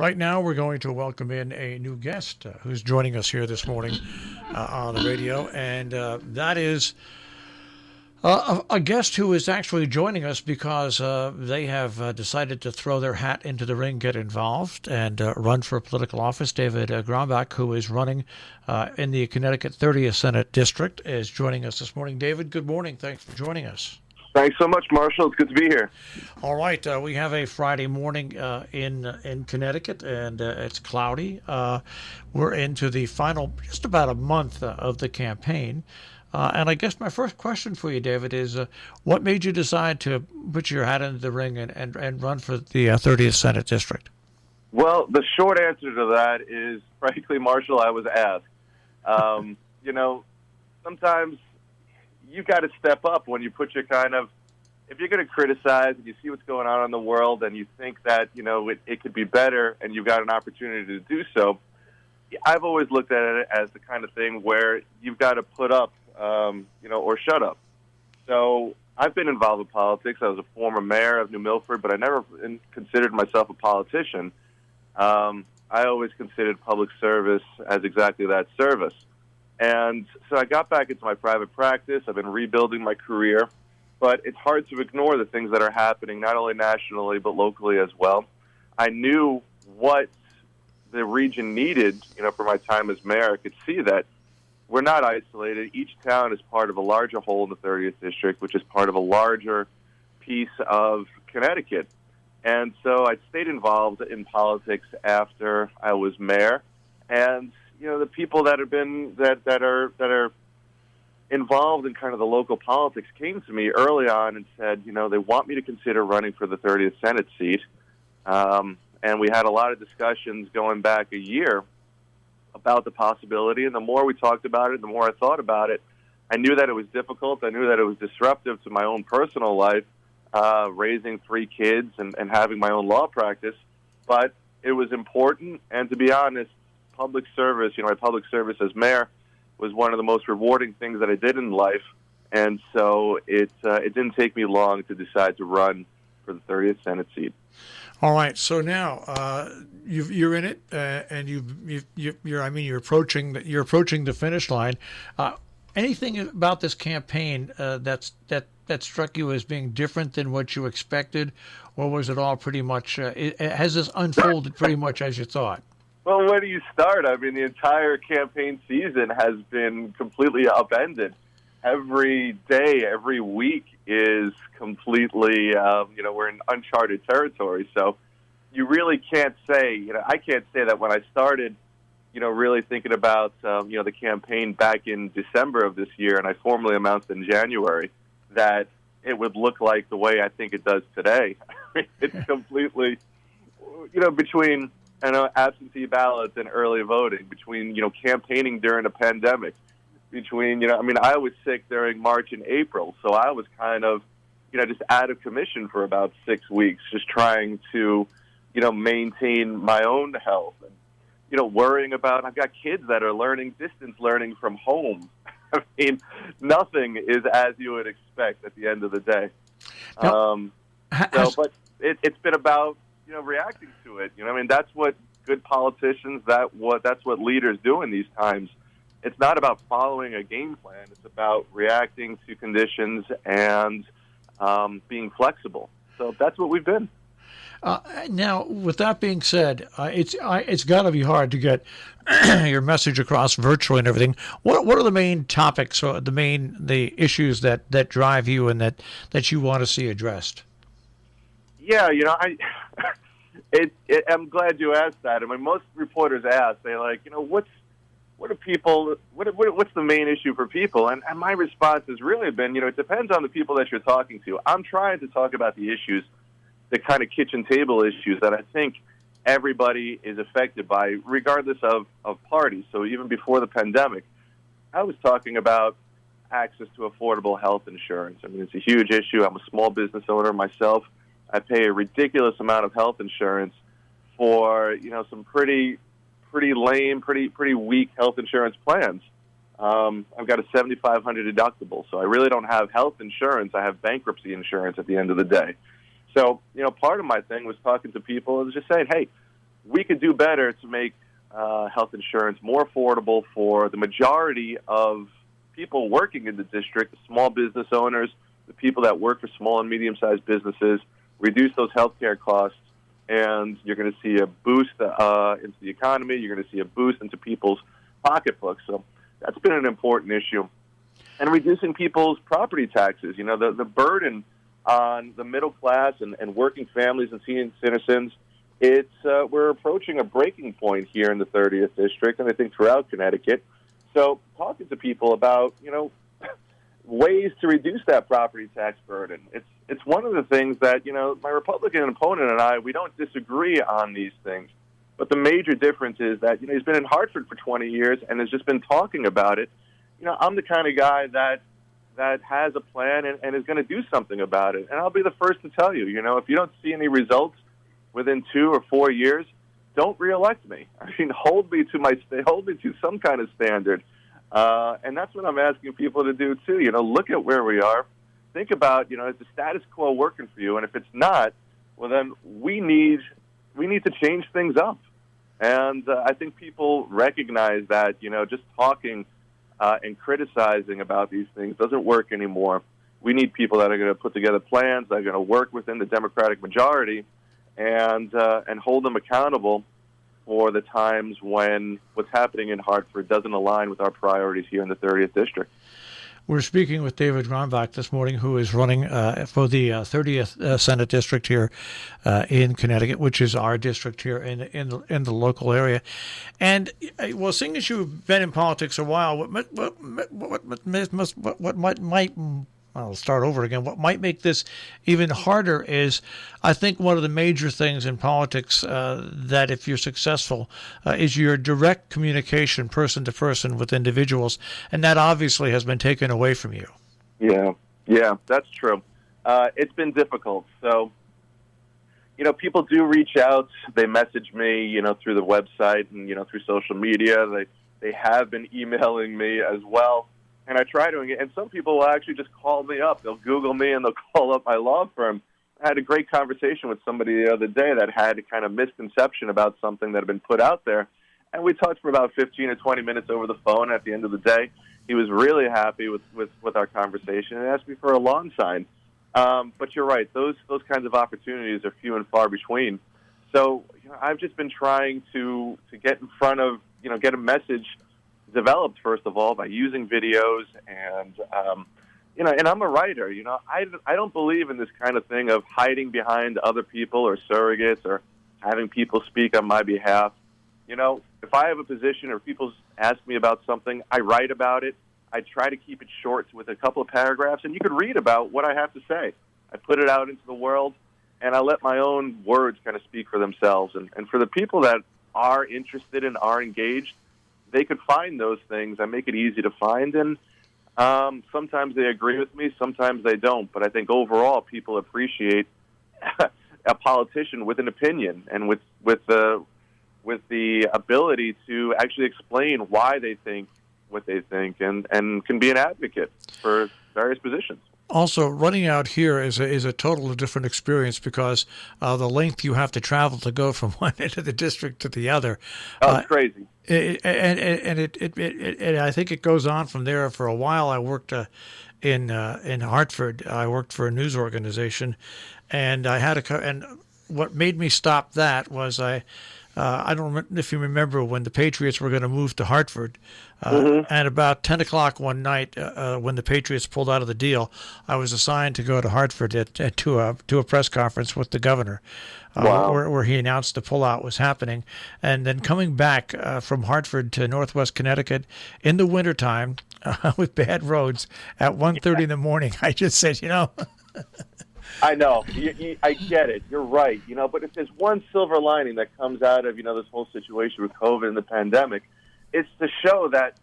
Right now, we're going to welcome in a new guest who's joining us here this morning on the radio, and that is a guest who is actually joining us because they have decided to throw their hat into the ring, get involved, and run for political office. David Gronbach, who is running in the Connecticut 30th Senate District, is joining us this morning. David, good morning. Thanks for joining us. Thanks so much, Marshall. It's good to be here. All right, we have a Friday morning in Connecticut, and it's cloudy. We're into the final, just about a month of the campaign. And I guess my first question for you, David, is what made you decide to put your hat into the ring and run for the 30th Senate District? Well, the short answer to that is, frankly, Marshall, I was asked. Sometimes you got to step up when you put your if you're going to criticize and you see what's going on in the world and you think that, it could be better and you've got an opportunity to do so. I've always looked at it as the kind of thing where you've got to put up, or shut up. So I've been involved with politics. I was a former mayor of New Milford, but I never considered myself a politician. I always considered public service as exactly that, service. And so I got back into my private practice. I've been rebuilding my career, but it's hard to ignore the things that are happening, not only nationally, but locally as well. I knew what the region needed, for my time as mayor. I could see that we're not isolated. Each town is part of a larger whole in the 30th District, which is part of a larger piece of Connecticut. And so I stayed involved in politics after I was mayor. And, the people that have been, that are involved in kind of the local politics came to me early on and said, they want me to consider running for the 30th Senate seat. And we had a lot of discussions going back a year about the possibility. And the more we talked about it, the more I thought about it. I knew that it was difficult. I knew that it was disruptive to my own personal life, raising 3 kids and having my own law practice. But it was important. And to be honest, public service, my public service as mayor was one of the most rewarding things that I did in life. And so it didn't take me long to decide to run for the 30th Senate seat. All right. So now you're in it, and you're approaching the finish line. Anything about this campaign that struck you as being different than what you expected, or was it all pretty much? Has this unfolded pretty much as you thought? Well, where do you start? I mean, the entire campaign season has been completely upended. Every day, every week is completely, we're in uncharted territory. So you really can't say, I can't say that when I started, really thinking about, the campaign back in December of this year, and I formally announced in January, that it would look like the way I think it does today. It's completely, between absentee ballots and early voting, between, campaigning during a pandemic, between, I was sick during March and April, so I was kind of, just out of commission for about 6 weeks, just trying to, maintain my own health and, worrying about, I've got kids that are distance learning from home. I mean, nothing is as you would expect at the end of the day. But it's been about, reacting to it. That's what good politicians, that's what leaders do in these times. It's not about following a game plan. It's about reacting to conditions and being flexible. So that's what we've been. Now, with that being said, it's got to be hard to get your message across virtually and everything. What are the main topics or the issues that drive you and that you want to see addressed? Yeah, I'm glad you asked that. I mean, most reporters ask, they're like, what's the main issue for people? And my response has really been, it depends on the people that you're talking to. I'm trying to talk about the issues, the kind of kitchen table issues that I think everybody is affected by, regardless of parties. So even before the pandemic, I was talking about access to affordable health insurance. I mean, it's a huge issue. I'm a small business owner myself. I pay a ridiculous amount of health insurance for, some pretty lame, pretty weak health insurance plans. I've got a $7,500 deductible, so I really don't have health insurance. I have bankruptcy insurance at the end of the day. So, part of my thing was talking to people and just saying, hey, we could do better to make health insurance more affordable for the majority of people working in the district, the small business owners, the people that work for small and medium-sized businesses, reduce those healthcare costs, and you're going to see a boost into the economy. You're going to see a boost into people's pocketbooks. So that's been an important issue. And reducing people's property taxes. You know, the burden on the middle class and working families and senior citizens, we're approaching a breaking point here in the 30th District, and I think throughout Connecticut. So talking to people about, ways to reduce that property tax burden. It's one of the things that, my Republican opponent and I, we don't disagree on these things. But the major difference is that, he's been in Hartford for 20 years and has just been talking about it. I'm the kind of guy that has a plan and is going to do something about it. And I'll be the first to tell you, if you don't see any results within 2 or 4 years, don't reelect me. I mean, hold me to some kind of standard. And that's what I'm asking people to do too. Look at where we are. Think about, is the status quo working for you? And if it's not, well, then we need to change things up. And I think people recognize that, just talking and criticizing about these things doesn't work anymore. We need people that are going to put together plans, that are going to work within the Democratic majority, and hold them accountable for the times when what's happening in Hartford doesn't align with our priorities here in the 30th District. We're speaking with David Gronbach this morning, who is running for the 30th Senate District here in Connecticut, which is our district here in the local area. And well, seeing as you've been in politics a while, I'll start over again. What might make this even harder is, I think, one of the major things in politics that if you're successful is your direct communication person to person with individuals, and that obviously has been taken away from you. Yeah, that's true. It's been difficult. So, people do reach out. They message me, through the website and, through social media. They have been emailing me as well. And I try to, and some people will actually just call me up. They'll Google me and they'll call up my law firm. I had a great conversation with somebody the other day that had a kind of misconception about something that had been put out there. And we talked for about 15 or 20 minutes over the phone. At the end of the day, he was really happy with our conversation and asked me for a lawn sign. But you're right, those kinds of opportunities are few and far between. So I've just been trying to get in front of, get a message developed, first of all, by using videos and I'm a writer. I don't believe in this kind of thing of hiding behind other people or surrogates or having people speak on my behalf. If I have a position or people ask me about something, I write about it. I try to keep it short with a couple of paragraphs, and you could read about what I have to say. I put it out into the world, and I let my own words kind of speak for themselves. And for the people that are interested and are engaged, they could find those things. I make it easy to find, and sometimes they agree with me, sometimes they don't. But I think overall, people appreciate a politician with an opinion and with the ability to actually explain why they think what they think and can be an advocate for various positions. Also, running out here is a totally different experience because the length you have to travel to go from one end of the district to the other. Oh, it's crazy. And I think it goes on from there. For a while, I worked in Hartford. I worked for a news organization, and and what made me stop that was I don't know if you remember when the Patriots were going to move to Hartford. And about 10 o'clock one night, when the Patriots pulled out of the deal, I was assigned to go to Hartford to a press conference with the governor, where he announced the pullout was happening. And then coming back from Hartford to Northwest Connecticut in the wintertime with bad roads at 1:30 in the morning, I just said, I know. I get it. You're right. But if there's one silver lining that comes out of, this whole situation with COVID and the pandemic, it's to show that,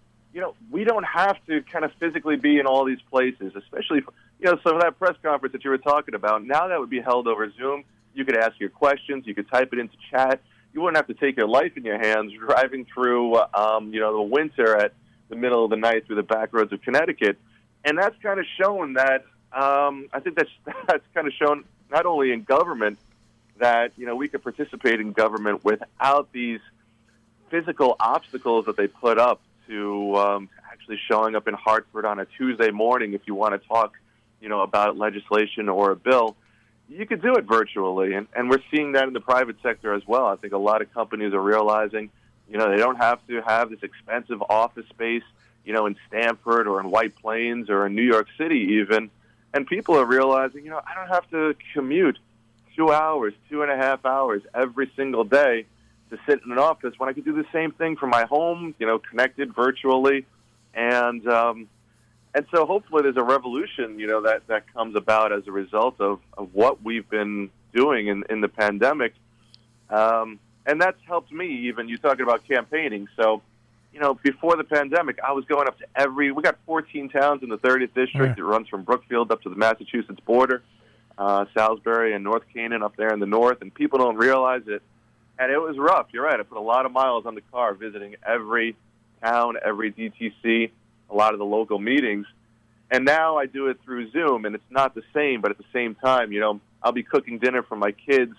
we don't have to kind of physically be in all these places, especially, so that press conference that you were talking about, now that would be held over Zoom. You could ask your questions. You could type it into chat. You wouldn't have to take your life in your hands driving through, the winter at the middle of the night through the back roads of Connecticut. And that's kind of shown that, I think that's kind of shown not only in government that, we could participate in government without these physical obstacles that they put up to actually showing up in Hartford on a Tuesday morning if you want to talk, about legislation or a bill. You could do it virtually, and we're seeing that in the private sector as well. I think a lot of companies are realizing, they don't have to have this expensive office space, in Stamford or in White Plains or in New York City even. And people are realizing, I don't have to commute 2 hours, 2.5 hours every single day to sit in an office when I could do the same thing from my home, connected virtually. And so hopefully there's a revolution, that comes about as a result of what we've been doing in the pandemic. And that's helped me even. You're talking about campaigning. So, before the pandemic, I was going up to we got 14 towns in the 30th district. It runs from Brookfield up to the Massachusetts border, Salisbury and North Canaan up there in the north, and people don't realize it. And it was rough. You're right. I put a lot of miles on the car visiting every town, every DTC, a lot of the local meetings. And now I do it through Zoom, and it's not the same, but at the same time, I'll be cooking dinner for my kids,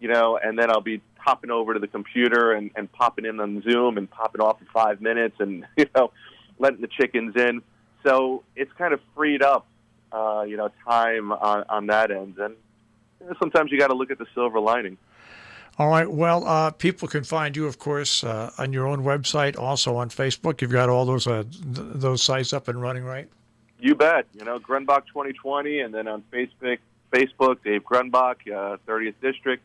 and then I'll be hopping over to the computer and popping in on Zoom and popping off for 5 minutes and, letting the chickens in. So it's kind of freed up, time on that end. And sometimes you got to look at the silver lining. All right. Well, people can find you, of course, on your own website, also on Facebook. You've got all those sites up and running, right? You bet. Gronbach 2020, and then on Facebook, Dave Gronbach, 30th District,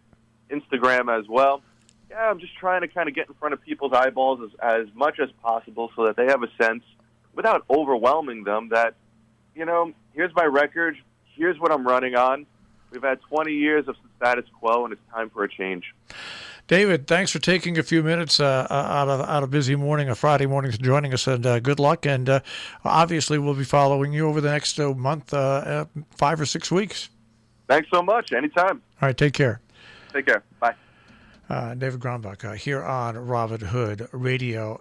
Instagram as well. Yeah, I'm just trying to kind of get in front of people's eyeballs as much as possible so that they have a sense, without overwhelming them, that, here's my record, here's what I'm running on. We've had 20 years of status quo, and it's time for a change. David, thanks for taking a few minutes out of a busy morning, a Friday morning, to joining us, and good luck. And obviously, we'll be following you over the next month, 5 or 6 weeks. Thanks so much. Anytime. All right, take care. Take care. Bye. David Gronbach here on Robin Hood Radio.